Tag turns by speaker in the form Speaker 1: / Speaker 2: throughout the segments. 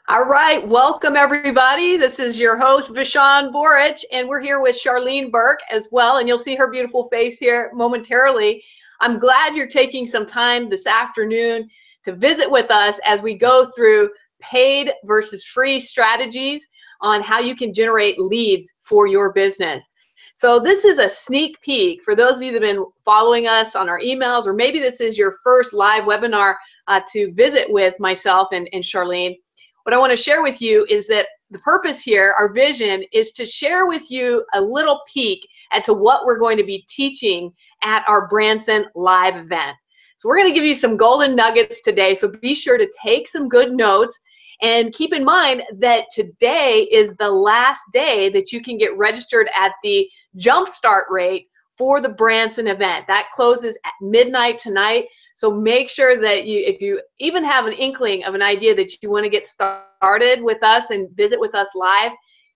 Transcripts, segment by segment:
Speaker 1: All right, welcome everybody. This is your host, Vishan Borich, and we're here with Charlene Burke as well, and you'll see her beautiful face here momentarily. I'm glad you're taking some time this afternoon to visit with us as we go through paid versus free strategies on how you can generate leads for your business. So this is a sneak peek for those of you that have been following us on our emails, or maybe this is your first live webinar to visit with myself and Charlene. What I want to share with you is that the purpose here, our vision, is to share with you a little peek into what we're going to be teaching at our Branson live event. So we're going to give you some golden nuggets today, so be sure to take some good notes and keep in mind that today is the last day that you can get registered at the Jumpstart rate for the Branson event. That closes at midnight tonight. So make sure that if you even have an inkling of an idea that you want to get started with us and visit with us live,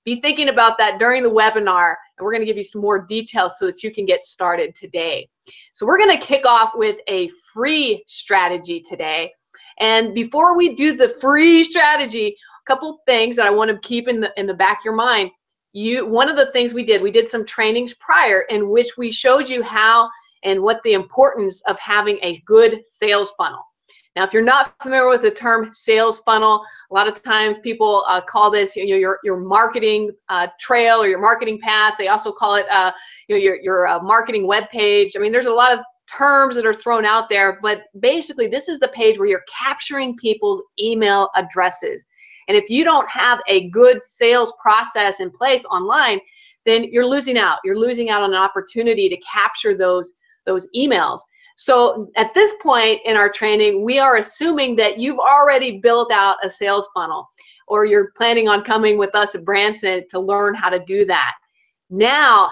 Speaker 1: be thinking about that during the webinar, and we're going to give you some more details so that you can get started today. So we're going to kick off with a free strategy today. And before we do the free strategy, a couple things that I want to keep in the back of your mind. One of the things we did some trainings prior in which we showed you how and what the importance of having a good sales funnel. Now, if you're not familiar with the term sales funnel, a lot of times people call this your marketing trail or your marketing path. They also call it your marketing web page. I mean, there's a lot of terms that are thrown out there, but basically this is the page where you're capturing people's email addresses. And if you don't have a good sales process in place online, then you're losing out. You're losing out on an opportunity to capture those emails. So at this point in our training, we are assuming that you've already built out a sales funnel, or you're planning on coming with us at Branson to learn how to do that. Now,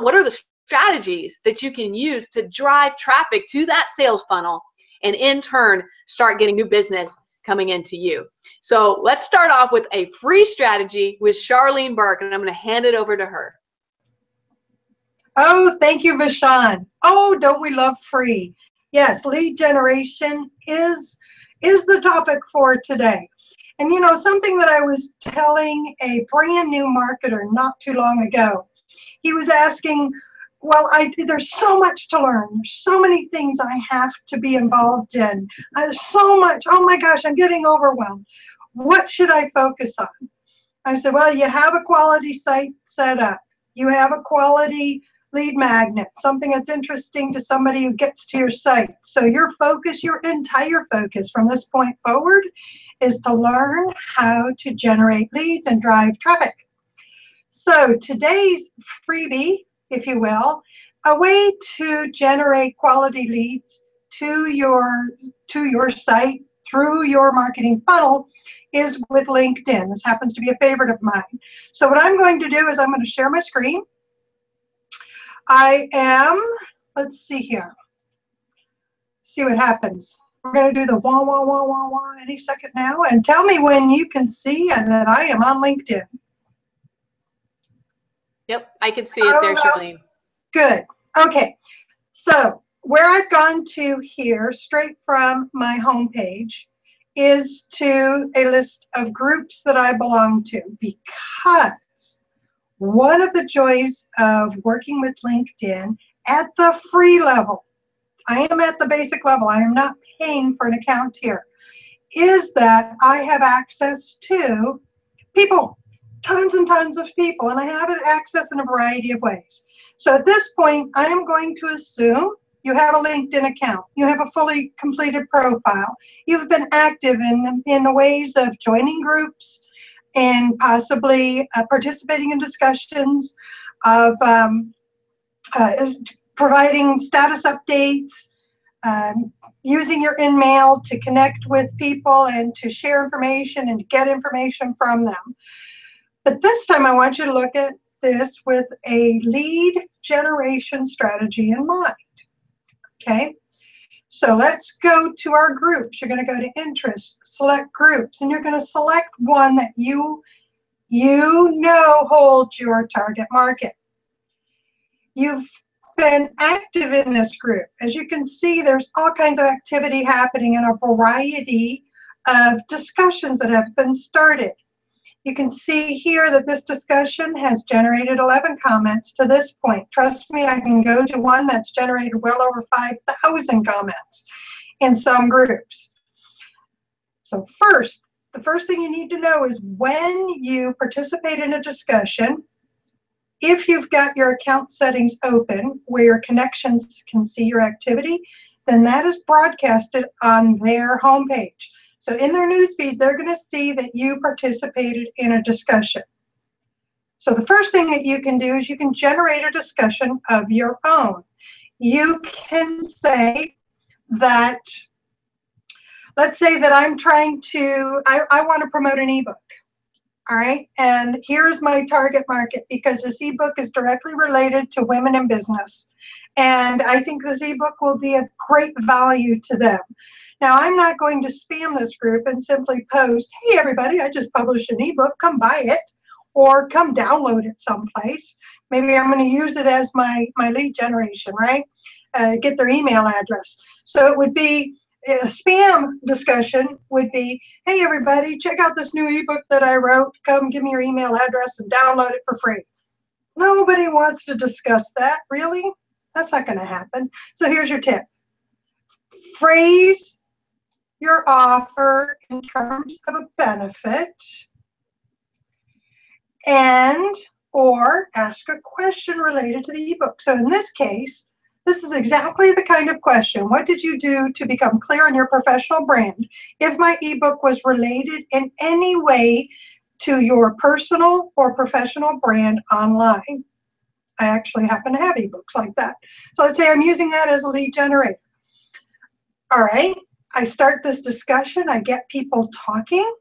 Speaker 1: what are the strategies that you can use to drive traffic to that sales funnel and in turn start getting new business coming into you? So let's start off with a free strategy with Charlene Burke, and I'm going to hand it over to her.
Speaker 2: Oh, thank you, Vishan. Oh, don't we love free? Yes, lead generation is the topic for today. And you know, something that I was telling a brand new marketer not too long ago, he was asking, well, there's so much to learn. There's so many things I have to be involved in. There's so much. Oh my gosh, I'm getting overwhelmed. What should I focus on? I said, well, you have a quality site set up. You have a quality lead magnet, something that's interesting to somebody who gets to your site. So your focus, your entire focus from this point forward is to learn how to generate leads and drive traffic. So today's freebie, if you will, a way to generate quality leads to your site through your marketing funnel is with LinkedIn. This happens to be a favorite of mine. So what I'm going to do is I'm going to share my screen. Let's see here. See what happens. We're going to do the wah, wah, wah, wah, wah any second now. And tell me when you can see that I am on LinkedIn.
Speaker 1: Yep, I can see it there, Charlene.
Speaker 2: Good. Okay. So where I've gone to here, straight from my homepage, is to a list of groups that I belong to, because one of the joys of working with LinkedIn at the free level, I am at the basic level, I am not paying for an account here, is that I have access to people, tons and tons of people, and I have access in a variety of ways. So at this point, I am going to assume you have a LinkedIn account, you have a fully completed profile, you've been active in the ways of joining groups, and possibly participating in discussions, of providing status updates, using your InMail to connect with people and to share information and to get information from them. But this time I want you to look at this with a lead generation strategy in mind. Okay? So let's go to our groups. You're going to go to Interests, select Groups, and you're going to select one that you know holds your target market. You've been active in this group. As you can see, there's all kinds of activity happening in a variety of discussions that have been started. You can see here that this discussion has generated 11 comments to this point. Trust me, I can go to one that's generated well over 5,000 comments in some groups. So the first thing you need to know is when you participate in a discussion, if you've got your account settings open where your connections can see your activity, then that is broadcasted on their homepage. So in their newsfeed, they're going to see that you participated in a discussion. So the first thing that you can do is you can generate a discussion of your own. You can say that, let's say that I'm trying to, I want to promote an ebook. All right, and here's my target market because this ebook is directly related to women in business. And I think this ebook will be of great value to them. Now, I'm not going to spam this group and simply post, hey, everybody, I just published an ebook, come buy it, or come download it someplace. Maybe I'm going to use it as my lead generation, right? Get their email address. So it would be, a spam discussion would be, hey, everybody, check out this new ebook that I wrote. Come give me your email address and download it for free. Nobody wants to discuss that, really? That's not going to happen. So here's your tip. Phrase your offer in terms of a benefit and or ask a question related to the ebook. So in this case, this is exactly the kind of question. What did you do to become clear on your professional brand? If my ebook was related in any way to your personal or professional brand online. I actually happen to have ebooks like that. So let's say I'm using that as a lead generator. All right, I start this discussion, I get people talking,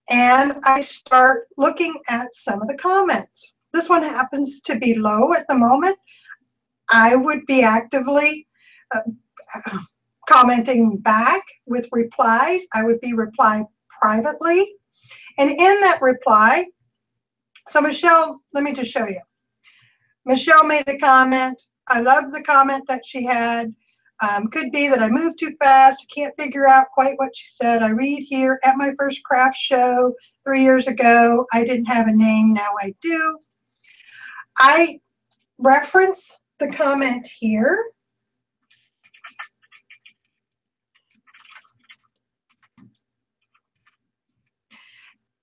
Speaker 2: and I start looking at some of the comments. This one happens to be low at the moment. I would be actively commenting back with replies. I would be replying privately. And in that reply, so Michelle, let me just show you. Michelle made a comment. I love the comment that she had. Could be that I moved too fast. I can't figure out quite what she said. I read here, at my first craft show 3 years ago, I didn't have a name, now I do. I reference the comment here.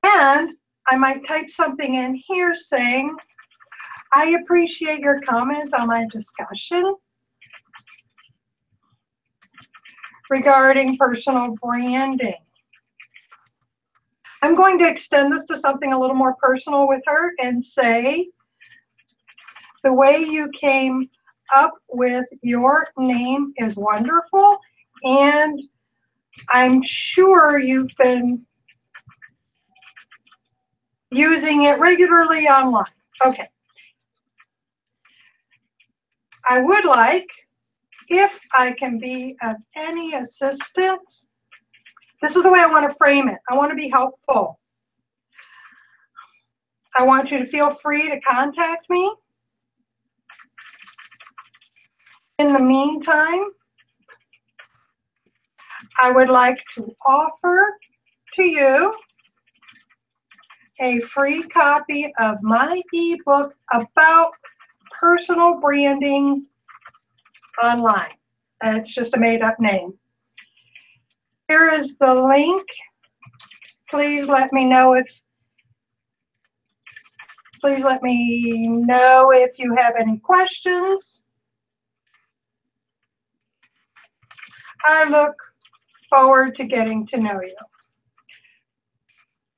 Speaker 2: And I might type something in here saying, I appreciate your comment on my discussion regarding personal branding. I'm going to extend this to something a little more personal with her and say, the way you came up with your name is wonderful, and I'm sure you've been using it regularly online. Okay. I would like, if I can be of any assistance, this is the way I want to frame it. I want to be helpful. I want you to feel free to contact me. In the meantime, I would like to offer to you a free copy of my ebook about personal branding online. It's just a made-up name. Here is the link. Please let me know if you have any questions. I look forward to getting to know you.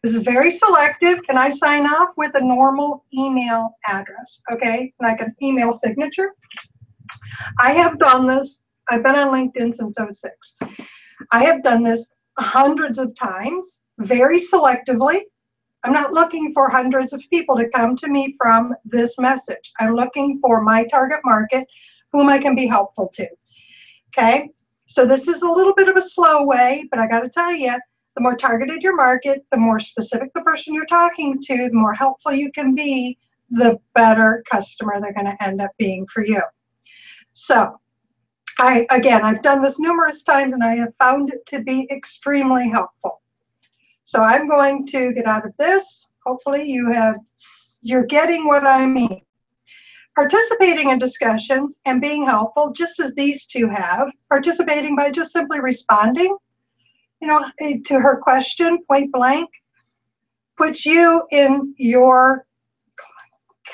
Speaker 2: This is very selective, and I sign off with a normal email address, okay, like an email signature. I have done this. I've been on LinkedIn since 2006. I have done this hundreds of times, very selectively. I'm not looking for hundreds of people to come to me from this message. I'm looking for my target market, whom I can be helpful to, okay? So this is a little bit of a slow way, but I got to tell you, the more targeted your market, the more specific the person you're talking to, the more helpful you can be, the better customer they're going to end up being for you. So I've done this numerous times and I have found it to be extremely helpful. So I'm going to get out of this. Hopefully you're getting what I mean. Participating in discussions and being helpful, just as these two have, participating by just simply responding, to her question point blank, puts you in your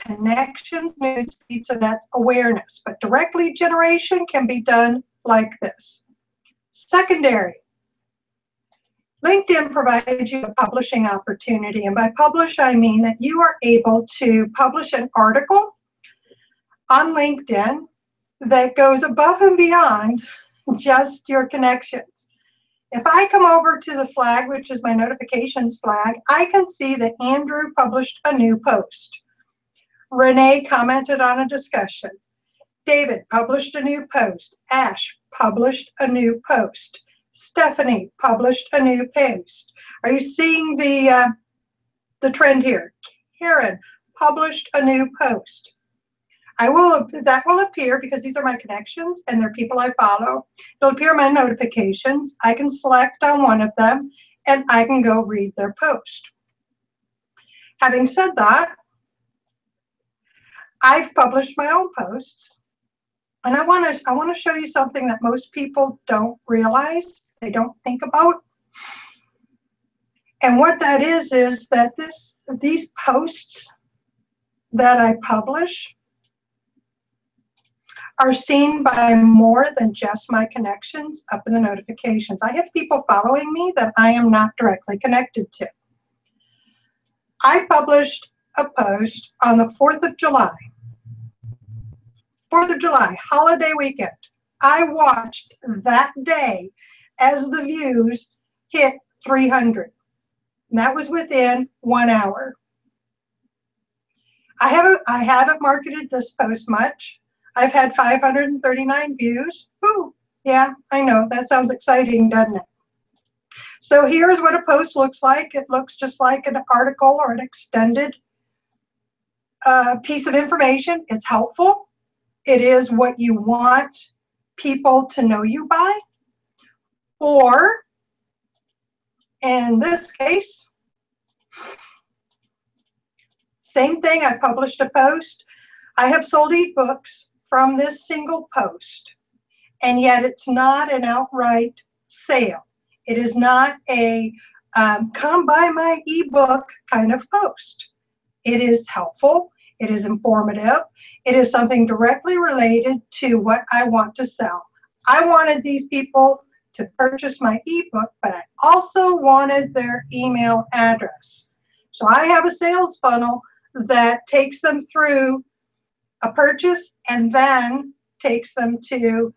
Speaker 2: connections newsfeed, so that's awareness. But direct lead generation can be done like this. Secondary. LinkedIn provides you a publishing opportunity, and by publish I mean that you are able to publish an article on LinkedIn that goes above and beyond just your connections. If I come over to the flag, which is my notifications flag, I can see that Andrew published a new post. Renee commented on a discussion. David published a new post. Ash published a new post. Stephanie published a new post. Are you seeing the trend here? Karen published a new post. That will appear because these are my connections and they're people I follow. It'll appear in my notifications. I can select on one of them and I can go read their post. Having said that, I've published my own posts, and I want to show you something that most people don't realize, they don't think about. And what that is that these posts that I publish are seen by more than just my connections up in the notifications. I have people following me that I am not directly connected to. I published a post on the 4th of July. 4th of July, holiday weekend. I watched that day as the views hit 300. And that was within 1 hour. I haven't marketed this post much. I've had 539 views. Ooh, yeah, I know, that sounds exciting, doesn't it? So here's what a post looks like. It looks just like an article or an extended piece of information. It's helpful. It is what you want people to know you by. Or, in this case, same thing, I published a post. I have sold ebooks from this single post, and yet it's not an outright sale. It is not a come buy my ebook kind of post. It is helpful. It is informative. It is something directly related to what I want to sell. I wanted these people to purchase my ebook, but I also wanted their email address. So I have a sales funnel that takes them through a purchase and then takes them to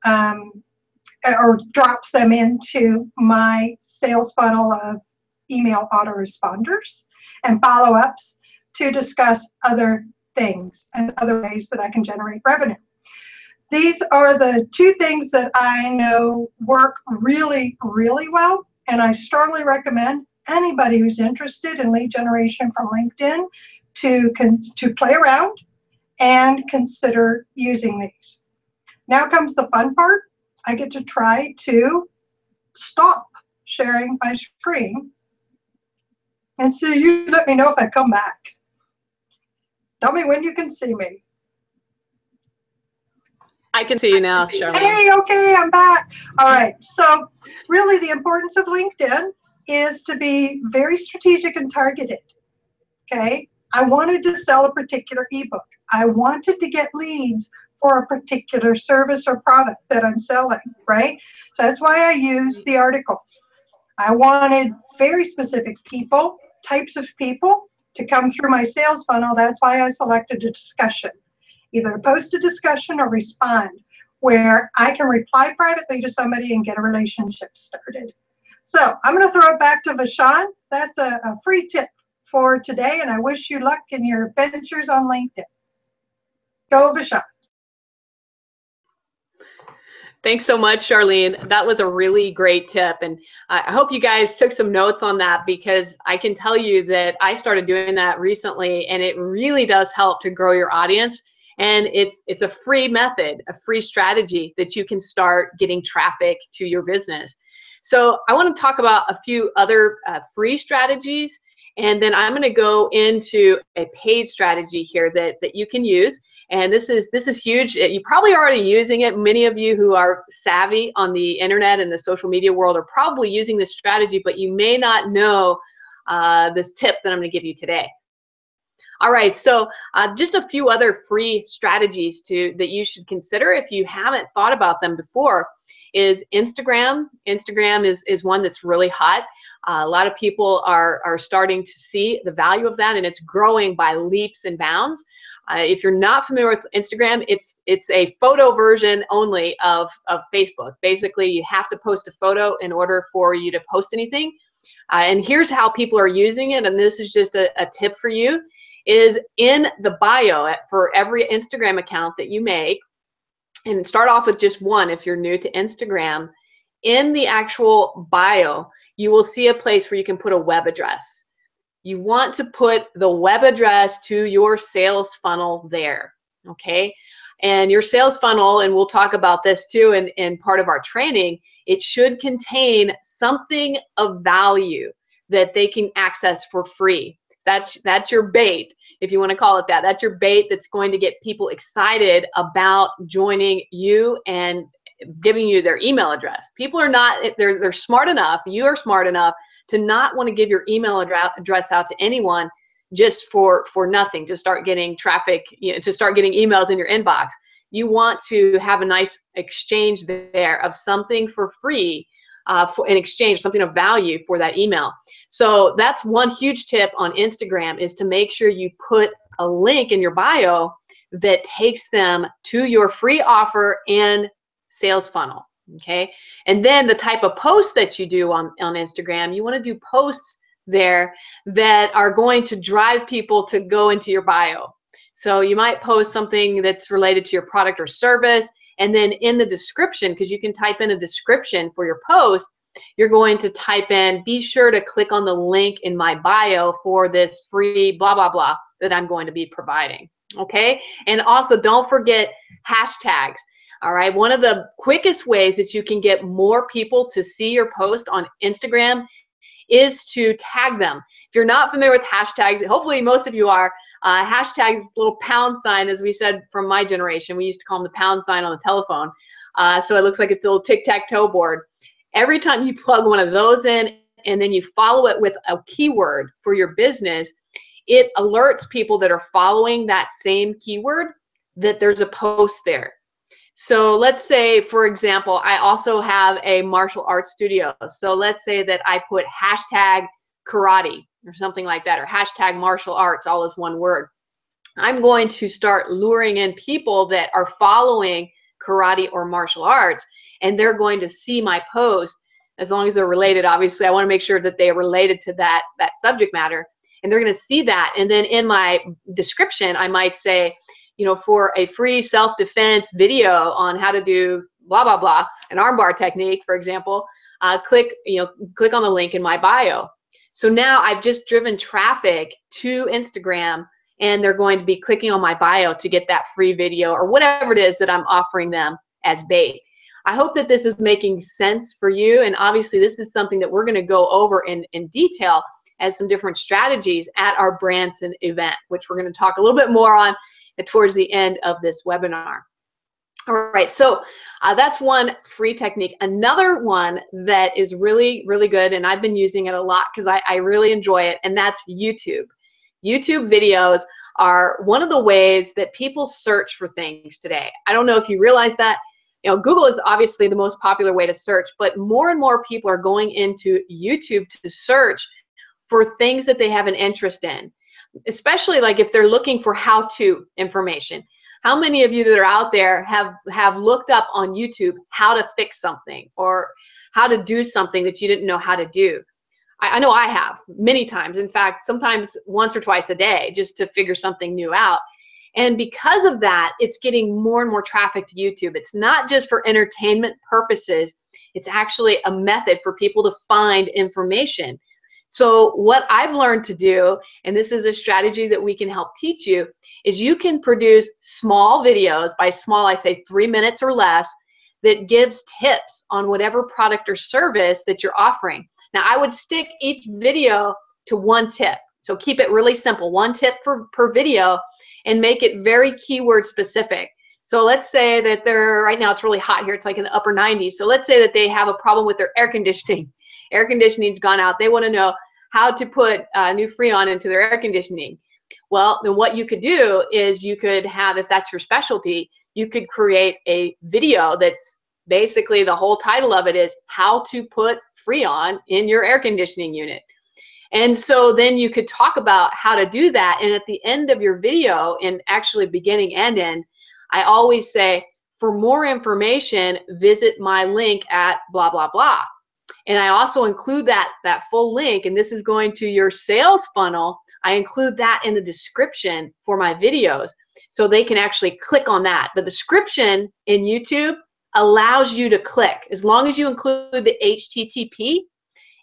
Speaker 2: or drops them into my sales funnel of email autoresponders and follow-ups to discuss other things and other ways that I can generate revenue. These are the two things that I know work really, really well, and I strongly recommend anybody who's interested in lead generation from LinkedIn to play around and consider using these. Now comes the fun part. I get to try to stop sharing my screen. And so you let me know if I come back. Tell me when you can see me.
Speaker 1: I can see you now, Charlene.
Speaker 2: Hey, okay, I'm back. All right, so really the importance of LinkedIn is to be very strategic and targeted, okay? I wanted to sell a particular ebook. I wanted to get leads for a particular service or product that I'm selling, right? So that's why I used the articles. I wanted very specific people, types of people to come through my sales funnel. That's why I selected a discussion, either post a discussion or respond, where I can reply privately to somebody and get a relationship started. So I'm going to throw it back to Vashon. That's a free tip for today, and I wish you luck in your adventures on LinkedIn. Go, Vashon.
Speaker 1: Thanks so much, Charlene. That was a really great tip. And I hope you guys took some notes on that, because I can tell you that I started doing that recently, and it really does help to grow your audience. And it's a free method, a free strategy that you can start getting traffic to your business. So I want to talk about a few other free strategies, and then I'm going to go into a paid strategy here that you can use. And this is huge. You're probably already using it. Many of you who are savvy on the internet and the social media world are probably using this strategy, but you may not know this tip that I'm going to give you today. All right, so just a few other free strategies that you should consider if you haven't thought about them before is Instagram. Instagram is one that's really hot. A lot of people are starting to see the value of that, and it's growing by leaps and bounds. If you're not familiar with Instagram, it's a photo version only of Facebook. Basically, you have to post a photo in order for you to post anything. And here's how people are using it, and this is just a tip for you, is in the bio for every Instagram account that you make, and start off with just one if you're new to Instagram. In the actual bio, you will see a place where you can put a web address. You want to put the web address to your sales funnel there, okay? And your sales funnel, and we'll talk about this too in part of our training, it should contain something of value that they can access for free. That's your bait, if you want to call it that. That's your bait that's going to get people excited about joining you and giving you their email address. People are not, they're smart enough, you are smart enough to not want to give your email address out to anyone just for nothing, to start getting traffic, to start getting emails in your inbox. You want to have a nice exchange there of something for free, in exchange, something of value for that email. So that's one huge tip on Instagram, is to make sure you put a link in your bio that takes them to your free offer and sales funnel, okay? And then the type of posts that you do on Instagram, you want to do posts there that are going to drive people to go into your bio. So you might post something that's related to your product or service, and then in the description, because you can type in a description for your post, you're going to type in, be sure to click on the link in my bio for this free blah, blah, blah that I'm going to be providing, okay? And also don't forget hashtags. All right, one of the quickest ways that you can get more people to see your post on Instagram is to tag them. If you're not familiar with hashtags, hopefully most of you are. Hashtags is a little pound sign, as we said from my generation. We used to call them the pound sign on the telephone. So it looks like it's a little tic-tac-toe board. Every time you plug one of those in and then you follow it with a keyword for your business, it alerts people that are following that same keyword that there's a post there. So let's say, for example, I also have a martial arts studio. So let's say that I put hashtag karate or something like that, or hashtag martial arts, all as one word. I'm going to start luring in people that are following karate or martial arts, and they're going to see my post, as long as they're related. Obviously, I want to make sure that they are related to that subject matter, and they're going to see that. And then in my description, I might say, for a free self-defense video on how to do blah, blah, blah, an armbar technique, for example, click on the link in my bio. So now I've just driven traffic to Instagram, and they're going to be clicking on my bio to get that free video or whatever it is that I'm offering them as bait. I hope that this is making sense for you, and obviously this is something that we're going to go over in detail as some different strategies at our Branson event, which we're going to talk a little bit more on towards the end of this webinar. All right, so that's one free technique. Another one that is really, really good, and I've been using it a lot because I really enjoy it, and that's YouTube. YouTube videos are one of the ways that people search for things today. I don't know if you realize that. Google is obviously the most popular way to search, but more and more people are going into YouTube to search for things that they have an interest in, especially like if they're looking for how-to information. How many of you that are out there have looked up on YouTube how to fix something or how to do something that you didn't know how to do? I know I have many times. In fact, sometimes once or twice a day, just to figure something new out. And because of that, it's getting more and more traffic to YouTube. It's not just for entertainment purposes. It's actually a method for people to find information. So what I've learned to do, and this is a strategy that we can help teach you, is you can produce small videos. By small, I say 3 minutes or less, that gives tips on whatever product or service that you're offering. Now, I would stick each video to one tip. So keep it really simple, one tip per video, and make it very keyword specific. So let's say that they're, right now it's really hot here, it's like in the upper 90s. So let's say that they have a problem with their air conditioning. Air conditioning's gone out. They want to know how to put new Freon into their air conditioning. Well, then what you could do is you could have, if that's your specialty, you could create a video that's basically, the whole title of it is how to put Freon in your air conditioning unit. And so then you could talk about how to do that. And at the end of your video, and actually beginning and end, I always say, for more information, visit my link at blah, blah, blah. And I also include that full link, and this is going to your sales funnel. I include that in the description for my videos so they can actually click on that. The description in YouTube allows you to click. As long as you include the HTTP,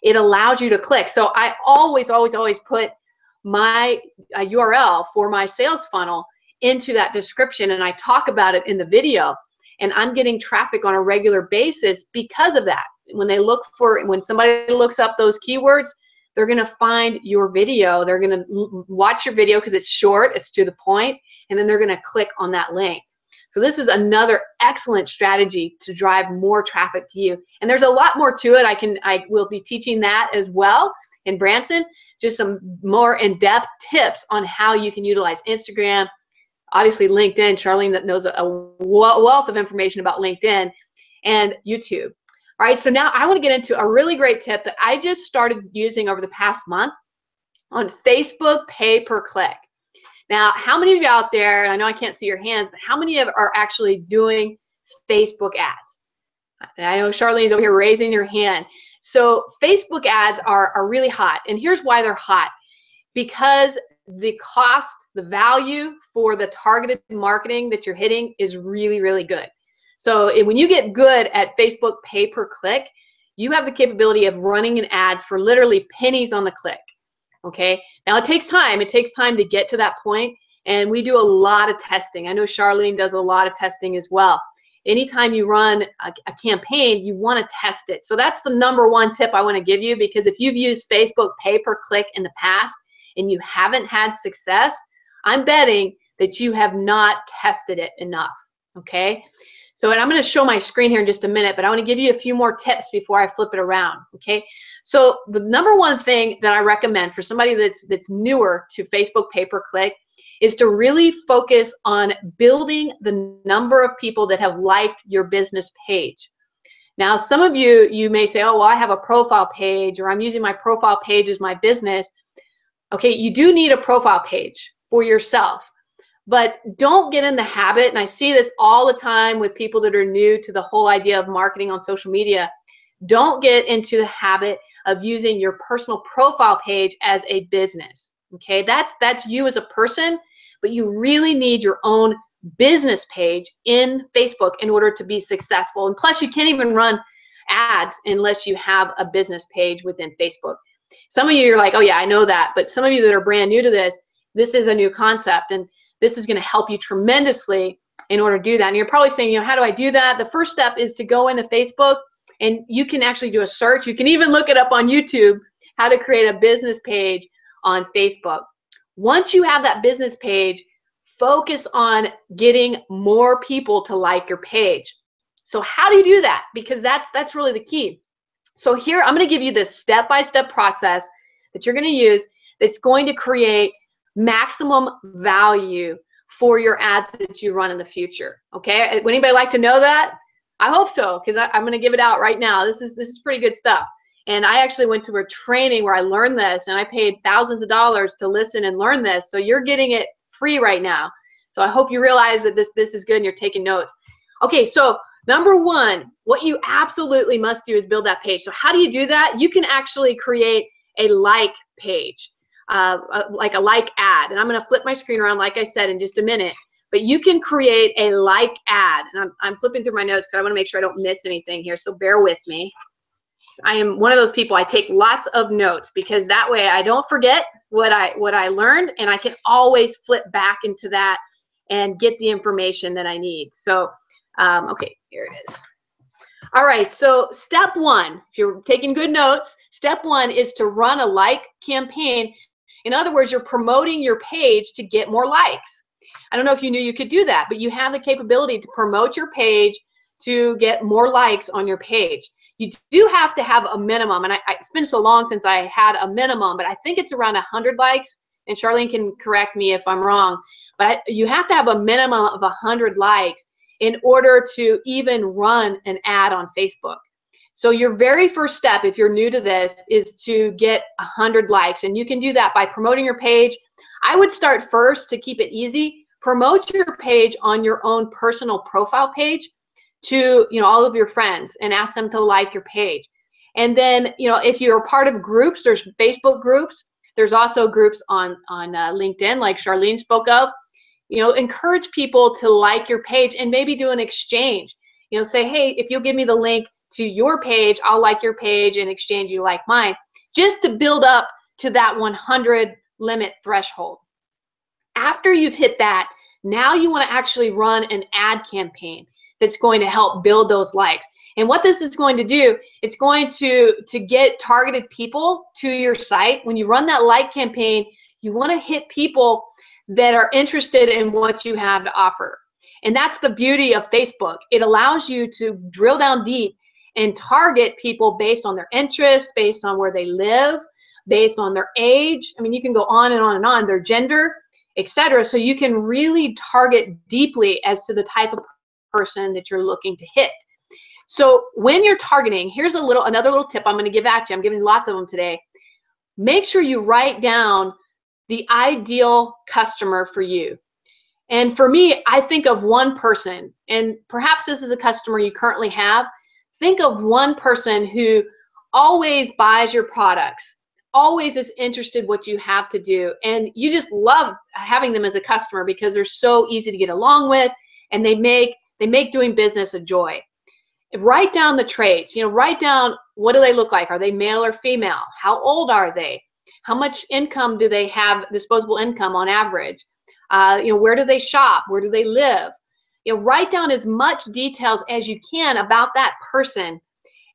Speaker 1: it allows you to click. So I always put my URL for my sales funnel into that description, and I talk about it in the video. And I'm getting traffic on a regular basis because of that. When somebody looks up those keywords, they're going to find your video. They're going to watch your video because it's short, it's to the point, and then they're going to click on that link. So this is another excellent strategy to drive more traffic to you. And there's a lot more to it. I will be teaching that as well in Branson, just some more in-depth tips on how you can utilize Instagram, obviously LinkedIn. Charlene that knows a wealth of information about LinkedIn, and YouTube. All right, so now I want to get into a really great tip that I just started using over the past month on Facebook pay-per-click. Now, how many of you out there, and I know I can't see your hands, but how many of you are actually doing Facebook ads? I know Charlene's over here raising your hand. So Facebook ads are really hot, and here's why they're hot. Because the cost, the value for the targeted marketing that you're hitting is really, really good. So when you get good at Facebook pay-per-click, you have the capability of running an ads for literally pennies on the click. Okay, now it takes time. It takes time to get to that point, and we do a lot of testing. I know Charlene does a lot of testing as well. Anytime you run a campaign, you want to test it. So that's the #1 tip I want to give you, because if you've used Facebook pay-per-click in the past and you haven't had success, I'm betting that you have not tested it enough. Okay. So, and I'm going to show my screen here in just a minute, but I want to give you a few more tips before I flip it around, okay? So the #1 thing that I recommend for somebody that's newer to Facebook pay-per-click is to really focus on building the number of people that have liked your business page. Now, some of you may say, oh, well, I have a profile page, or I'm using my profile page as my business. Okay, you do need a profile page for yourself. But don't get in the habit, and I see this all the time with people that are new to the whole idea of marketing on social media. Don't get into the habit of using your personal profile page as a business. Okay, that's you as a person, but you really need your own business page in Facebook in order to be successful. And plus, you can't even run ads unless you have a business page within Facebook. Some of you are like, oh yeah, I know that, but some of you that are brand new to this is a new concept, and this is going to help you tremendously in order to do that. And you're probably saying, how do I do that? The first step is to go into Facebook, and you can actually do a search. You can even look it up on YouTube, how to create a business page on Facebook. Once you have that business page, focus on getting more people to like your page. So how do you do that? Because that's really the key. So here, I'm going to give you this step-by-step process that you're going to use that's going to create maximum value for your ads that you run in the future. Okay, would anybody like to know that? I hope so, because I'm going to give it out right now. This is pretty good stuff. And I actually went to a training where I learned this, and I paid thousands of dollars to listen and learn this. So you're getting it free right now. So I hope you realize that this is good and you're taking notes. Okay, so #1, what you absolutely must do is build that page. So how do you do that? You can actually create a like page. Like a like ad, and I'm going to flip my screen around like I said in just a minute, but you can create a like ad, and I'm flipping through my notes because I want to make sure I don't miss anything here, so bear with me. I am one of those people, I take lots of notes because that way I don't forget what I learned, and I can always flip back into that and get the information that I need. So, okay, here it is. All right, so step one, if you're taking good notes, step one is to run a like campaign. In other words, you're promoting your page to get more likes. I don't know if you knew you could do that, but you have the capability to promote your page to get more likes on your page. You do have to have a minimum, and it's been so long since I had a minimum, but I think it's around 100 likes, and Charlene can correct me if I'm wrong, but you have to have a minimum of 100 likes in order to even run an ad on Facebook. So your very first step, if you're new to this, is to get 100 likes, and you can do that by promoting your page. I would start first, to keep it easy, promote your page on your own personal profile page to all of your friends and ask them to like your page. And then if you're a part of groups, there's Facebook groups, there's also groups on LinkedIn, like Charlene spoke of. Encourage people to like your page and maybe do an exchange. Say, hey, if you'll give me the link to your page, I'll like your page, in exchange you like mine, just to build up to that 100 limit threshold. After you've hit that, now you want to actually run an ad campaign that's going to help build those likes. And what this is going to do, it's going to get targeted people to your site. When you run that like campaign, you want to hit people that are interested in what you have to offer. And that's the beauty of Facebook. It allows you to drill down deep and target people based on their interests, based on where they live, based on their age. I mean, you can go on and on and on, their gender, etc. So you can really target deeply as to the type of person that you're looking to hit. So when you're targeting, here's another little tip I'm going to give out to you. I'm giving lots of them today. Make sure you write down the ideal customer for you. And for me, I think of one person, and perhaps this is a customer you currently have. Think of one person who always buys your products, always is interested what you have to do, and you just love having them as a customer because they're so easy to get along with, and they make doing business a joy. Write down the traits. Write down, what do they look like? Are they male or female? How old are they? How much income do they have, disposable income on average? Where do they shop? Where do they live? Write down as much details as you can about that person.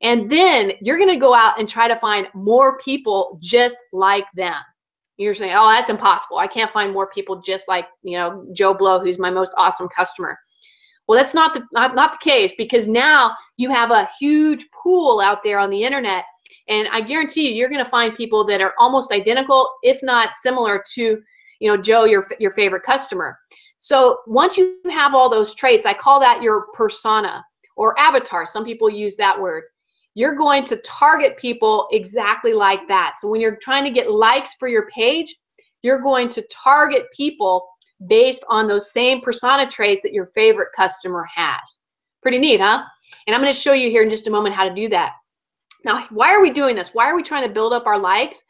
Speaker 1: And then you're going to go out and try to find more people just like them. You're saying, oh, that's impossible. I can't find more people just like, Joe Blow, who's my most awesome customer. Well, that's not the case, because now you have a huge pool out there on the internet. And I guarantee you're going to find people that are almost identical, if not similar to, Joe, your favorite customer. So once you have all those traits, I call that your persona or avatar. Some people use that word. You're going to target people exactly like that. So when you're trying to get likes for your page, you're going to target people based on those same persona traits that your favorite customer has. Pretty neat, huh? And I'm going to show you here in just a moment how to do that. Now, why are we doing this? Why are we trying to build up our likes?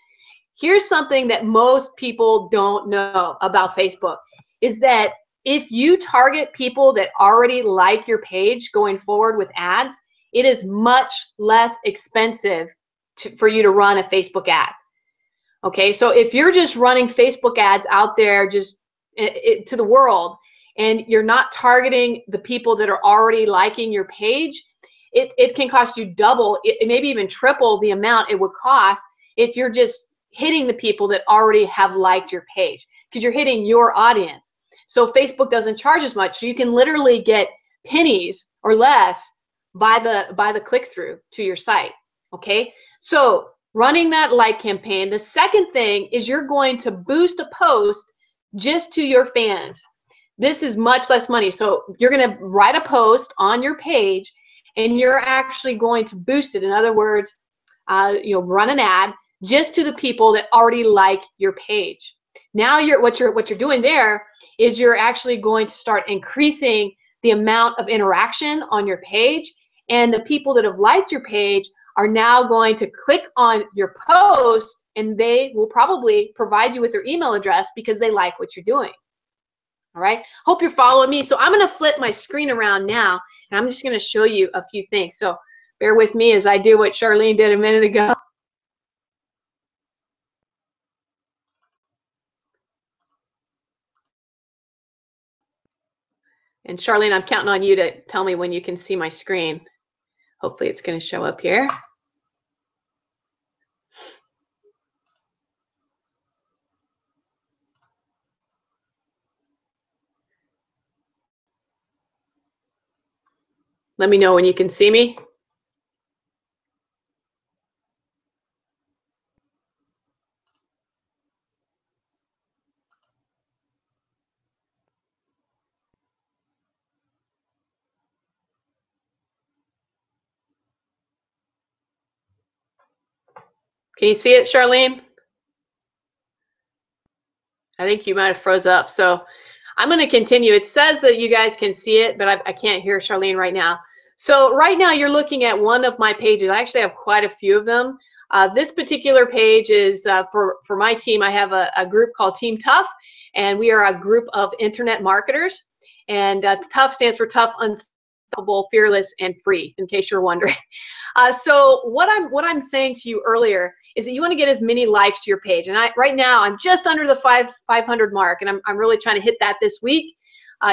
Speaker 1: Here's something that most people don't know about Facebook, is that if you target people that already like your page going forward with ads, it is much less expensive for you to run a Facebook ad. Okay, so if you're just running Facebook ads out there just to the world, and you're not targeting the people that are already liking your page, it can cost you double, maybe even triple the amount it would cost if you're just hitting the people that already have liked your page, because you're hitting your audience. So Facebook doesn't charge as much. So you can literally get pennies or less by the click-through to your site. Okay, so running that like campaign. The second thing is you're going to boost a post just to your fans. This is much less money. So you're going to write a post on your page, and you're actually going to boost it. In other words, run an ad just to the people that already like your page. Now what you're doing there is you're actually going to start increasing the amount of interaction on your page, and the people that have liked your page are now going to click on your post, and they will probably provide you with their email address because they like what you're doing. All right, hope you're following me. So I'm going to flip my screen around now, and I'm just going to show you a few things. So bear with me as I do what Charlene did a minute ago. And Charlene, I'm counting on you to tell me when you can see my screen. Hopefully it's going to show up here. Let me know when you can see me. Can you see it, Charlene? I think you might have froze up. So I'm going to continue. It says that you guys can see it, but I can't hear Charlene right now. So right now you're looking at one of my pages. I actually have quite a few of them. This particular page is for my team. I have a group called Team Tough, and we are a group of internet marketers. And Tough stands for Tough, Unstoppable, Fearless, and Free, in case you're wondering. So what I'm saying to you earlier is that you want to get as many likes to your page. And right now I'm just under the 500 mark, and I'm really trying to hit that this week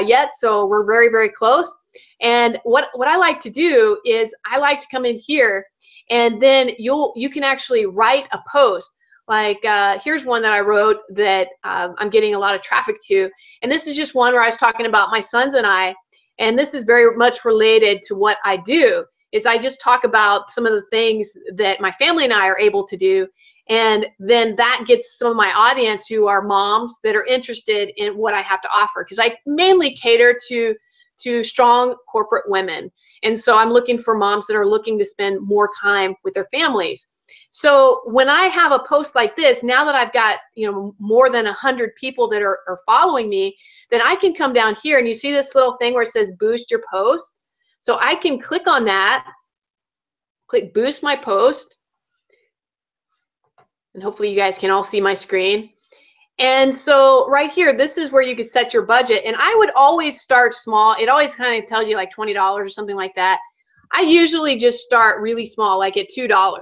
Speaker 1: yet. So we're very, very close. And what I like to do is I like to come in here, and then you can actually write a post. Like here's one that I wrote that I'm getting a lot of traffic to. And this is just one where I was talking about my sons and I, and this is very much related to what I do. Is I just talk about some of the things that my family and I are able to do, and then that gets some of my audience who are moms that are interested in what I have to offer, because I mainly cater to strong corporate women, and so I'm looking for moms that are looking to spend more time with their families. So when I have a post like this, now that I've got more than 100 people that are following me, then I can come down here, and you see this little thing where it says boost your post. So I can click on that, click boost my post, and hopefully you guys can all see my screen. And so right here, this is where you could set your budget. And I would always start small. It always kind of tells you like $20 or something like that. I usually just start really small, like at $2.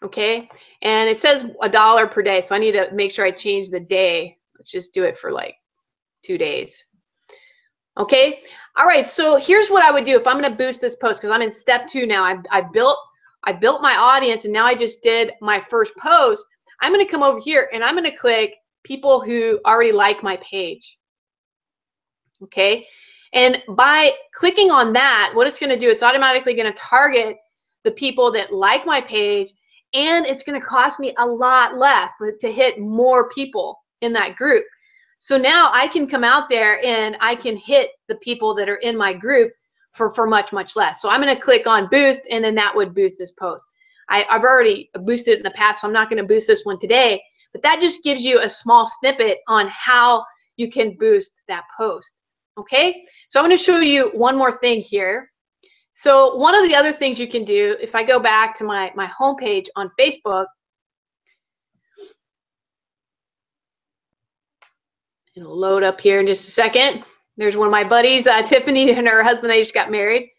Speaker 1: Okay, and it says $1 per day. So I need to make sure I change the day. Let's just do it for like 2 days. Okay. All right. So here's what I would do if I'm going to boost this post, because I'm in step 2 now. I built my audience, and now I just did my first post. I'm going to come over here, and I'm going to click people who already like my page. Okay. And by clicking on that, what it's going to do, it's automatically going to target the people that like my page, and it's going to cost me a lot less to hit more people in that group. So now I can come out there and I can hit the people that are in my group for much, much less. So I'm going to click on boost, and then that would boost this post. I've already boosted it in the past, so I'm not going to boost this one today, but that just gives you a small snippet on how you can boost that post. Okay, so I'm going to show you one more thing here. So one of the other things you can do, if I go back to my homepage on Facebook, it'll load up here in just a second. There's one of my buddies, Tiffany, and her husband, they just got married.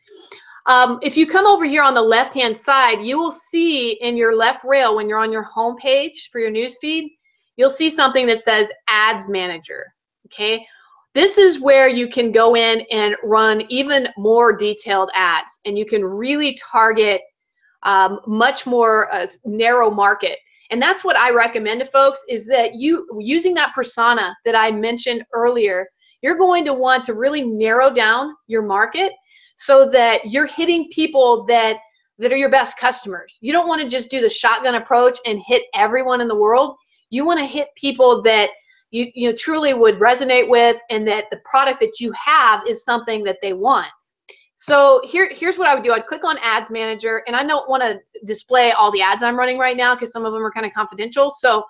Speaker 1: If you come over here on the left-hand side, you will see in your left rail, when you're on your home page for your news feed, you'll see something that says Ads Manager. Okay, this is where you can go in and run even more detailed ads, and you can really target much more narrow market. And that's what I recommend to folks, is that using that persona that I mentioned earlier, you're going to want to really narrow down your market so that you're hitting people that are your best customers. You don't want to just do the shotgun approach and hit everyone in the world. You want to hit people that you truly would resonate with, and that the product that you have is something that they want. So here's what I would do. I'd click on Ads Manager, and I don't want to display all the ads I'm running right now because some of them are kind of confidential. So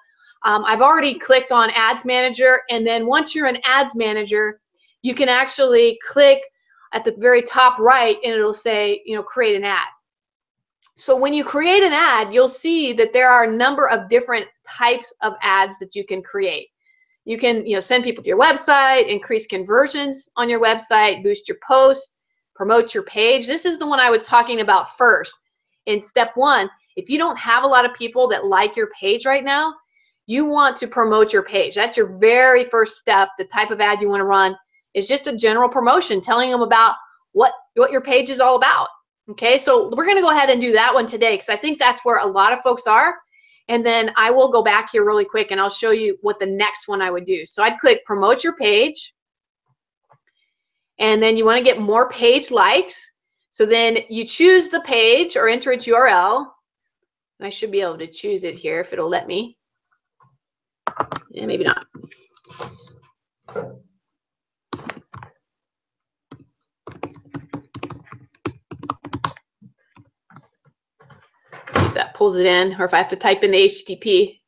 Speaker 1: I've already clicked on Ads Manager, and then once you're in Ads Manager, you can actually click at the very top right, and it'll say, create an ad. So when you create an ad, you'll see that there are a number of different types of ads that you can create. You can send people to your website, increase conversions on your website, boost your posts, promote your page. This is the one I was talking about first. In step 1, if you don't have a lot of people that like your page right now, you want to promote your page. That's your very first step. The type of ad you want to run is just a general promotion, telling them about what your page is all about. Okay, so we're going to go ahead and do that one today because I think that's where a lot of folks are. And then I will go back here really quick and I'll show you what the next one I would do. So I'd click promote your page. And then you want to get more page likes. So then you choose the page or enter its URL. I should be able to choose it here if it'll let me. Yeah, maybe not. See if that pulls it in, or if I have to type in the HTTP.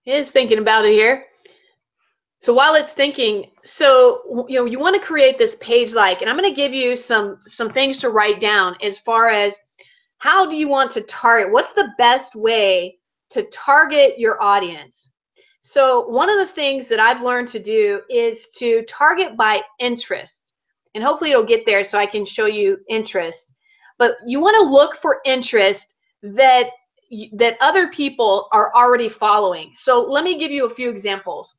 Speaker 1: It is thinking about it here. So while it's thinking, so you want to create this page like, and I'm going to give you some things to write down as far as how do you want to target? What's the best way to target your audience? So one of the things that I've learned to do is to target by interest. And hopefully it'll get there so I can show you interest. But you want to look for interest that other people are already following. So let me give you a few examples.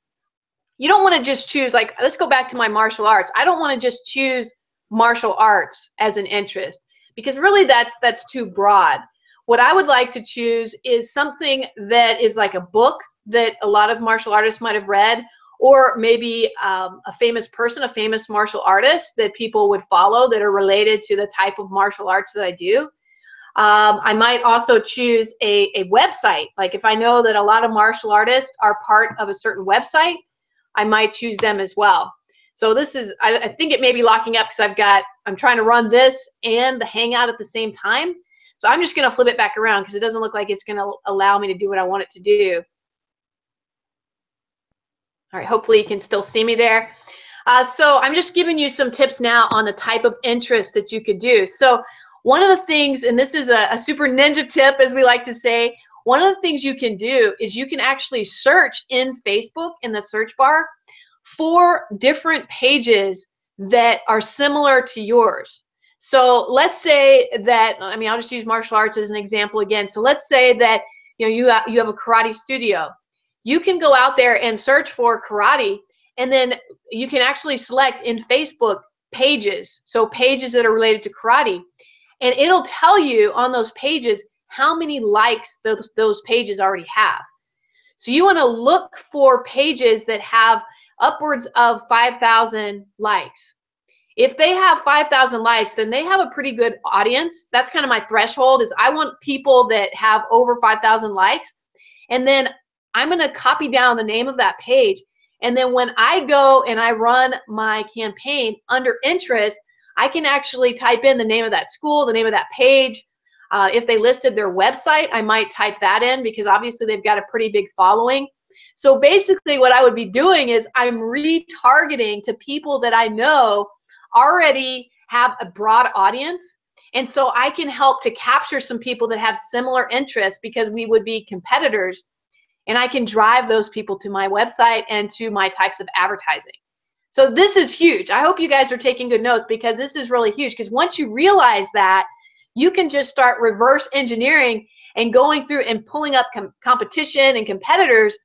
Speaker 1: You don't want to just choose, like, let's go back to my martial arts. I don't want to just choose martial arts as an interest because really that's too broad. What I would like to choose is something that is like a book that a lot of martial artists might have read, or maybe a famous person, a famous martial artist that people would follow that are related to the type of martial arts that I do. I might also choose a website. Like if I know that a lot of martial artists are part of a certain website, I might choose them as well. So this is, I think it may be locking up because I'm trying to run this and the Hangout at the same time. So I'm just going to flip it back around because it doesn't look like it's going to allow me to do what I want it to do. All right, hopefully you can still see me there. So I'm just giving you some tips now on the type of interest that you could do. So one of the things, and this is a super ninja tip, as we like to say, one of the things you can do is you can actually search in Facebook in the search bar for different pages that are similar to yours. So let's say that, I mean, I'll just use martial arts as an example again. So let's say that you have a karate studio. You can go out there and search for karate, and then you can actually select in Facebook pages, so pages that are related to karate, and it'll tell you on those pages how many likes those pages already have. So you want to look for pages that have upwards of 5,000 likes. If they have 5,000 likes, then they have a pretty good audience. That's kind of my threshold, is I want people that have over 5,000 likes. And then I'm going to copy down the name of that page. And then when I go and I run my campaign under interest, I can actually type in the name of that school, the name of that page. If they listed their website, I might type that in because obviously they've got a pretty big following. So basically what I would be doing is I'm retargeting to people that I know already have a broad audience. And so I can help to capture some people that have similar interests because we would be competitors. And I can drive those people to my website and to my types of advertising. So this is huge. I hope you guys are taking good notes because this is really huge, because once you realize that, you can just start reverse engineering and going through and pulling up competition and competitors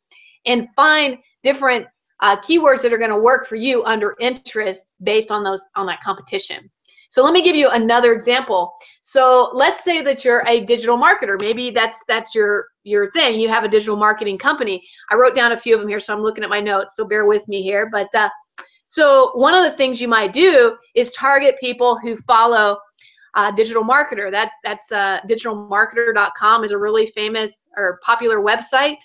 Speaker 1: and find different keywords that are going to work for you under interest based on that competition. So let me give you another example. So let's say that you're a digital marketer. Maybe that's your thing. You have a digital marketing company. I wrote down a few of them here, so I'm looking at my notes, so bear with me here. But so one of the things you might do is target people who follow digital marketer. That's digitalmarketer.com is a really famous or popular website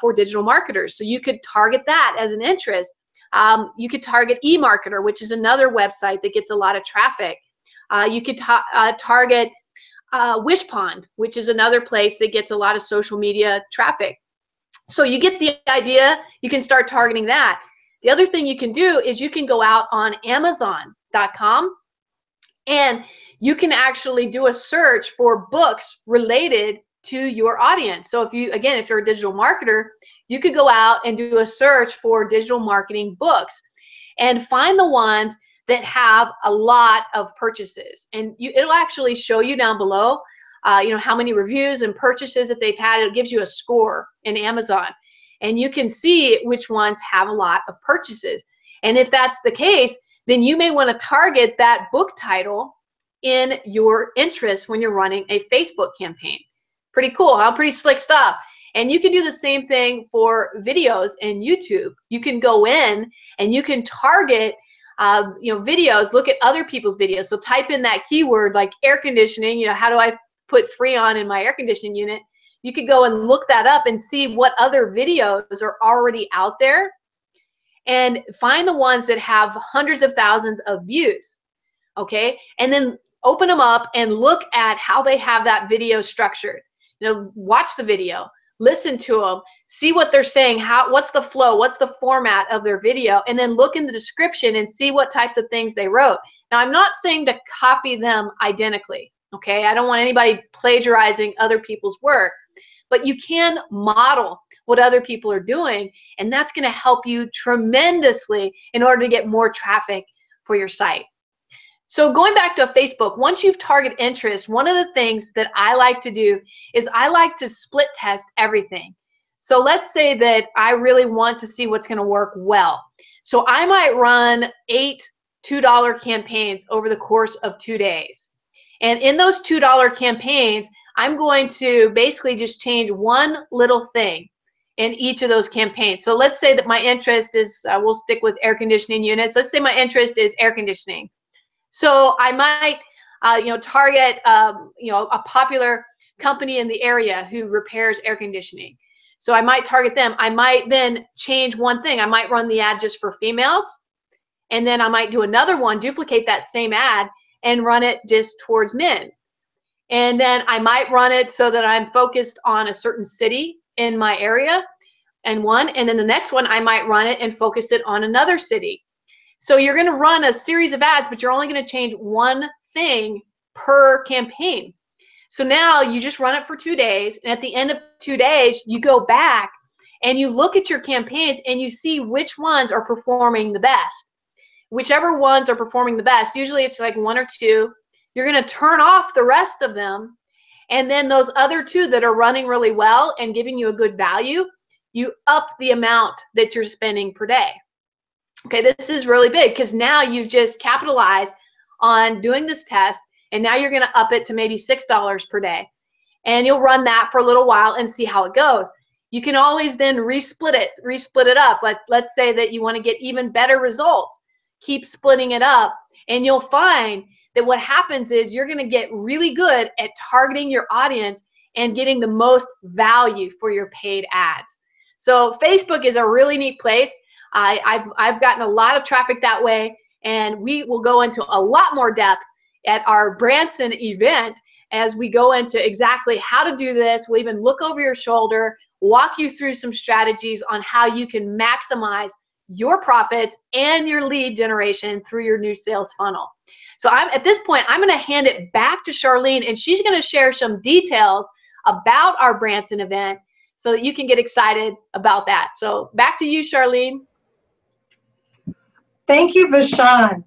Speaker 1: for digital marketers. So you could target that as an interest. You could target eMarketer, which is another website that gets a lot of traffic. You could target Wishpond, which is another place that gets a lot of social media traffic. So you get the idea. You can start targeting that. The other thing you can do is you can go out on Amazon.com and you can actually do a search for books related to your audience. So if you're a digital marketer, you could go out and do a search for digital marketing books and find the ones that have a lot of purchases. And it'll actually show you down below, how many reviews and purchases that they've had. It gives you a score in Amazon. And you can see which ones have a lot of purchases. And if that's the case, then you may want to target that book title in your interest when you're running a Facebook campaign. Pretty cool, huh? Pretty slick stuff. And you can do the same thing for videos in YouTube. You can go in and you can target videos, look at other people's videos. So type in that keyword like air conditioning, how do I put Freon in my air conditioning unit? You could go and look that up and see what other videos are already out there and find the ones that have hundreds of thousands of views, okay? And then open them up and look at how they have that video structured. Watch the video, listen to them, see what they're saying, what's the flow, what's the format of their video, and then look in the description and see what types of things they wrote. Now, I'm not saying to copy them identically, okay? I don't want anybody plagiarizing other people's work, but you can model what other people are doing, and that's going to help you tremendously in order to get more traffic for your site. So going back to Facebook, once you've targeted interest, one of the things that I like to do is I like to split test everything. So let's say that I really want to see what's going to work well. So I might run 8 $2 campaigns over the course of 2 days. And in those $2 campaigns, I'm going to basically just change one little thing in each of those campaigns. So let's say that my interest is, we'll stick with air conditioning units. Let's say my interest is air conditioning. So I might, target, a popular company in the area who repairs air conditioning. So I might target them. I might then change one thing. I might run the ad just for females. And then I might do another one, duplicate that same ad, and run it just towards men. And then I might run it so that I'm focused on a certain city in my area, and then the next one I might run it and focus it on another city. So you're going to run a series of ads, but you're only going to change one thing per campaign. So now you just run it for 2 days, and at the end of 2 days, you go back and you look at your campaigns and you see which ones are performing the best. Whichever ones are performing the best, usually it's like 1 or 2. You're going to turn off the rest of them, and then those other 2 that are running really well and giving you a good value, you up the amount that you're spending per day. Okay, this is really big because now you've just capitalized on doing this test, and now you're going to up it to maybe $6 per day. And you'll run that for a little while and see how it goes. You can always then resplit it up. Let's say that you want to get even better results. Keep splitting it up, and you'll find that what happens is you're going to get really good at targeting your audience and getting the most value for your paid ads. So Facebook is a really neat place. I've gotten a lot of traffic that way, and we will go into a lot more depth at our Branson event as we go into exactly how to do this. We'll even look over your shoulder, walk you through some strategies on how you can maximize your profits and your lead generation through your new sales funnel. So at this point, I'm going to hand it back to Charlene, and she's going to share some details about our Branson event so that you can get excited about that. So back to you, Charlene.
Speaker 2: Thank you, Vashon.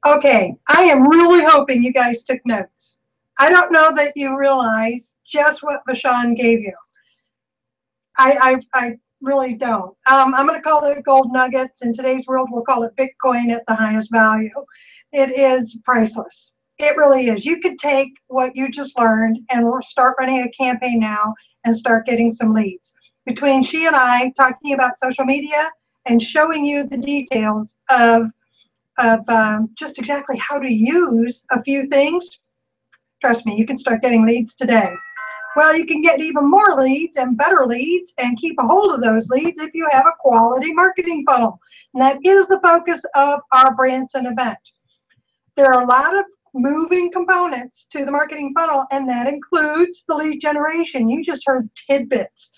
Speaker 2: Okay, I am really hoping you guys took notes. I don't know that you realize just what Vashon gave you. I really don't. I'm going to call it gold nuggets. In today's world, we'll call it Bitcoin at the highest value. It is priceless. It really is. You could take what you just learned and start running a campaign now and start getting some leads. Between she and I talking about social media and showing you the details of just exactly how to use a few things, trust me, you can start getting leads today. Well, you can get even more leads and better leads and keep a hold of those leads if you have a quality marketing funnel. And that is the focus of our Branson event. There are a lot of moving components to the marketing funnel, and that includes the lead generation. You just heard tidbits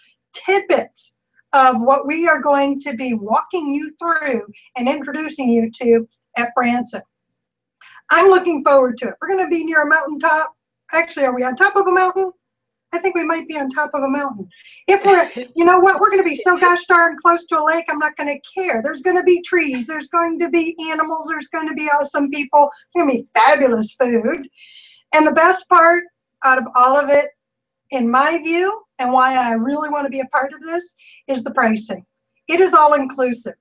Speaker 2: of what we are going to be walking you through and introducing you to at Branson. I'm looking forward to it. We're going to be near a mountaintop. Actually, are we on top of a mountain? I think we might be on top of a mountain. If we're, you know what, we're going to be so gosh darn close to a lake, I'm not going to care. There's going to be trees. There's going to be animals. There's going to be awesome people. There's going to be fabulous food. And the best part out of all of it, in my view, and why I really want to be a part of this, is the pricing. It is all inclusive.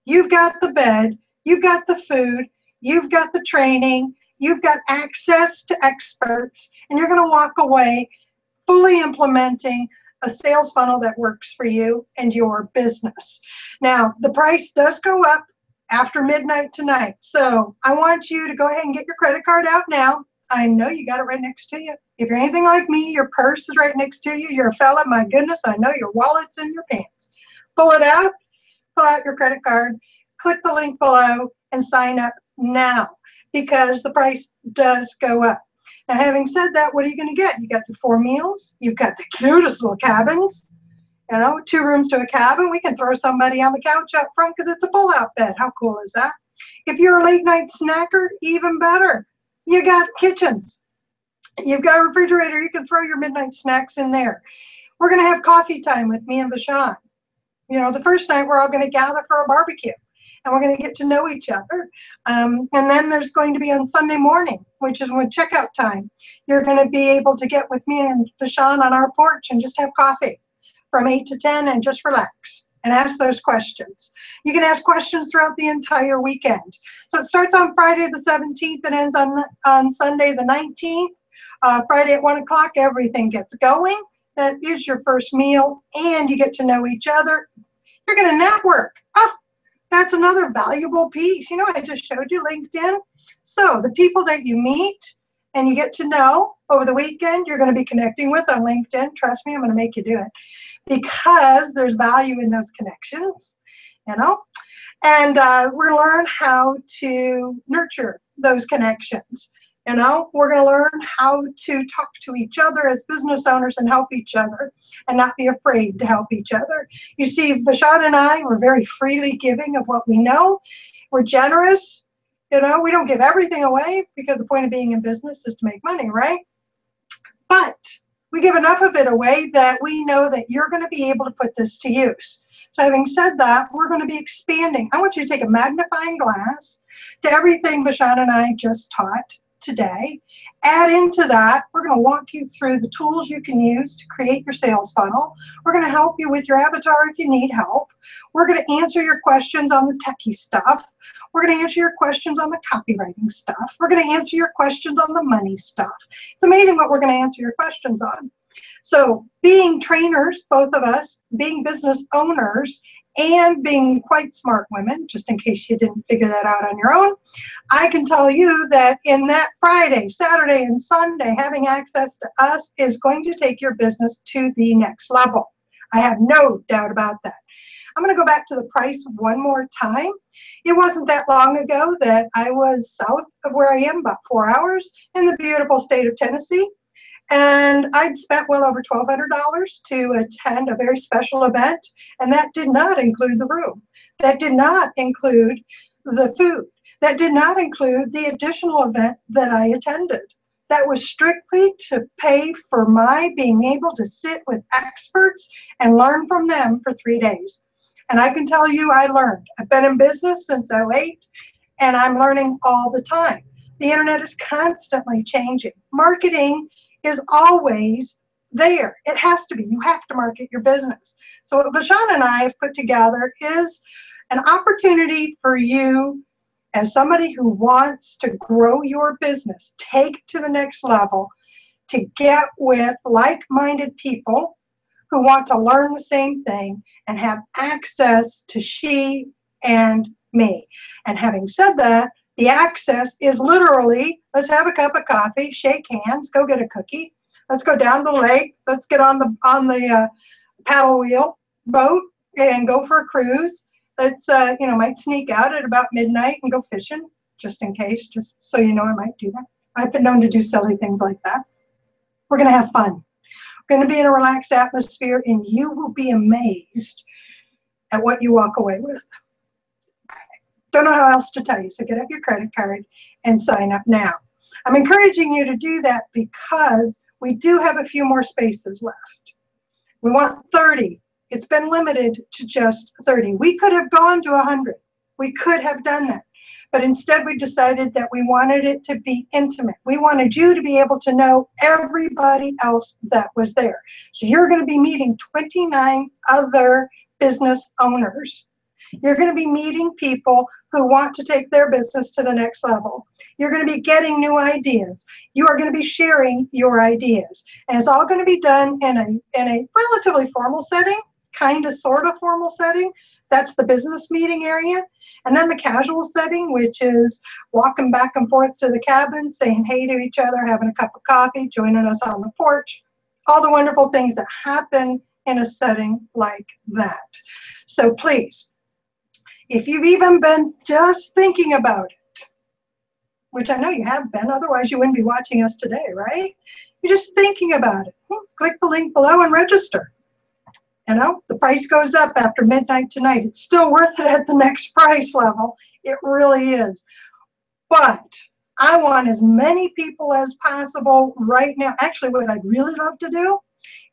Speaker 2: You've got the bed, you've got the food, you've got the training, you've got access to experts, and you're going to walk away fully implementing a sales funnel that works for you and your business. Now, the price does go up after midnight tonight, so I want you to go ahead and get your credit card out now. I know you got it right next to you. If you're anything like me, your purse is right next to you. You're a fella, my goodness, I know your wallet's in your pants. Pull it out, pull out your credit card, click the link below, and sign up now, because the price does go up. Now, having said that, what are you going to get? You got the 4 meals. You've got the cutest little cabins. You know, 2 rooms to a cabin. We can throw somebody on the couch up front because it's a pull-out bed. How cool is that? If you're a late-night snacker, even better. You got kitchens. You've got a refrigerator. You can throw your midnight snacks in there. We're going to have coffee time with me and Vashon. You know, the first night we're all going to gather for a barbecue, and we're going to get to know each other. And then there's going to be on Sunday morning, which is when checkout time, you're going to be able to get with me and Vashon on our porch and just have coffee from 8 to 10 and just relax and ask those questions. You can ask questions throughout the entire weekend. So it starts on Friday the 17th and ends on Sunday the 19th. Friday at 1 o'clock, everything gets going. That is your first meal, and you get to know each other. You're going to network. Oh, that's another valuable piece. You know, I just showed you LinkedIn. So the people that you meet and you get to know over the weekend, you're going to be connecting with on LinkedIn. Trust me, I'm going to make you do it, because there's value in those connections, you know. And we're going to learn how to nurture those connections. You know, we're going to learn how to talk to each other as business owners and help each other and not be afraid to help each other. You see, Vashon and I, we're very freely giving of what we know. We're generous. You know, we don't give everything away, because the point of being in business is to make money, right? But we give enough of it away that we know that you're going to be able to put this to use. So having said that, we're going to be expanding. I want you to take a magnifying glass to everything Vashon and I just taught today. Add into that, we're going to walk you through the tools you can use to create your sales funnel. We're going to help you with your avatar if you need help. We're going to answer your questions on the techie stuff. We're going to answer your questions on the copywriting stuff. We're going to answer your questions on the money stuff. It's amazing what we're going to answer your questions on. So being trainers, both of us, being business owners, and being quite smart women, just in case you didn't figure that out on your own, I can tell you that in that Friday, Saturday, and Sunday, having access to us is going to take your business to the next level. I have no doubt about that. I'm going to go back to the price one more time. It wasn't that long ago that I was south of where I am, about 4 hours, in the beautiful state of Tennessee. And I'd spent well over $1,200 to attend a very special event, and that did not include the room. That did not include the food. That did not include the additional event that I attended. That was strictly to pay for my being able to sit with experts and learn from them for 3 days. And I can tell you I learned. I've been in business since '08, and I'm learning all the time. The internet is constantly changing. Marketing is always there. It has to be. You have to market your business. So what Vashon and I have put together is an opportunity for you, as somebody who wants to grow your business, take to the next level, to get with like-minded people who want to learn the same thing and have access to she and me. And having said that, the access is literally, let's have a cup of coffee, shake hands, go get a cookie. Let's go down the lake. Let's get on the paddle wheel boat and go for a cruise. Let's, you know, might sneak out at about midnight and go fishing, just in case, just so you know I might do that. I've been known to do silly things like that. We're going to have fun. We're going to be in a relaxed atmosphere, and you will be amazed at what you walk away with. Don't know how else to tell you, so get up your credit card and sign up now. I'm encouraging you to do that because We do have a few more spaces left. We want 30. It's been limited to just 30. We could have gone to 100. We could have done that. But instead we decided that we wanted it to be intimate. We wanted you to be able to know everybody else that was there. So you're going to be meeting 29 other business owners. You're going to be meeting people who want to take their business to the next level. You're going to be getting new ideas. You are going to be sharing your ideas. And it's all going to be done in a relatively formal setting, kind of sort of formal setting. That's the business meeting area. And then the casual setting, which is walking back and forth to the cabin, saying hey to each other, having a cup of coffee, joining us on the porch, all the wonderful things that happen in a setting like that. So please, if you've even been just thinking about it, which I know you have been, otherwise you wouldn't be watching us today, right? You're just thinking about it. Click the link below and register. You know, the price goes up after midnight tonight. It's still worth it at the next price level. It really is. But I want as many people as possible right now. Actually, what I'd really love to do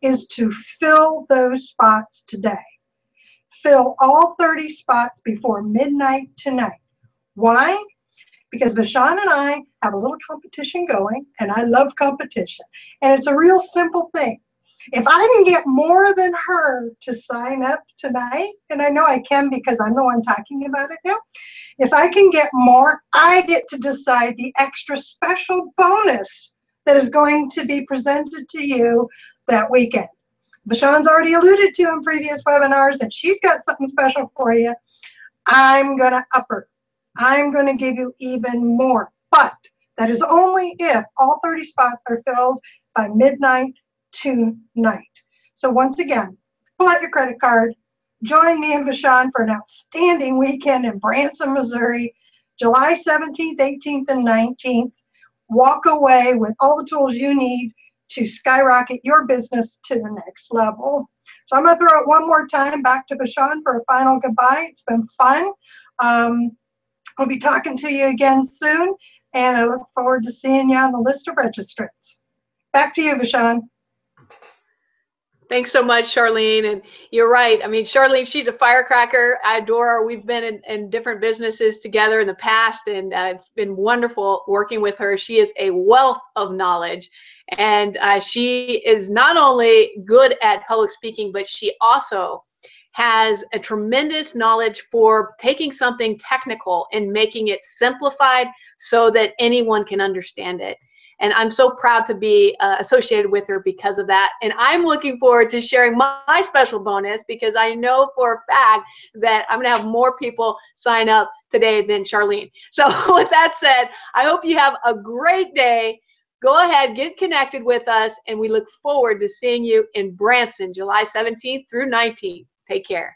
Speaker 2: is to fill those spots today. Fill all 30 spots before midnight tonight. Why? Because Vashon and I have a little competition going, and I love competition. And it's a real simple thing. If I can get more than her to sign up tonight, and I know I can because I'm the one talking about it now, if I can get more, I get to decide the extra special bonus that is going to be presented to you that weekend. Vashon's already alluded to in previous webinars that she's got something special for you. I'm going to up her. I'm going to give you even more. But that is only if all 30 spots are filled by midnight tonight. So once again, pull out your credit card. Join me and Vashon for an outstanding weekend in Branson, Missouri, July 17th, 18th, and 19th. Walk away with all the tools you need to skyrocket your business to the next level. So I'm going to throw it one more time back to Vashon for a final goodbye. It's been fun. I'll be talking to you again soon, and I look forward to seeing you on the list of registrants. Back to you, Vashon.
Speaker 1: Thanks so much, Charlene. And you're right. I mean, Charlene, she's a firecracker. I adore her. We've been in different businesses together in the past, and it's been wonderful working with her. She is a wealth of knowledge, and she is not only good at public speaking, but she also has a tremendous knowledge for taking something technical and making it simplified so that anyone can understand it. And I'm so proud to be associated with her because of that. And I'm looking forward to sharing my special bonus because I know for a fact that I'm going to have more people sign up today than Charlene. So with that said, I hope you have a great day. Go ahead, get connected with us, and we look forward to seeing you in Branson, July 17th through 19th. Take care.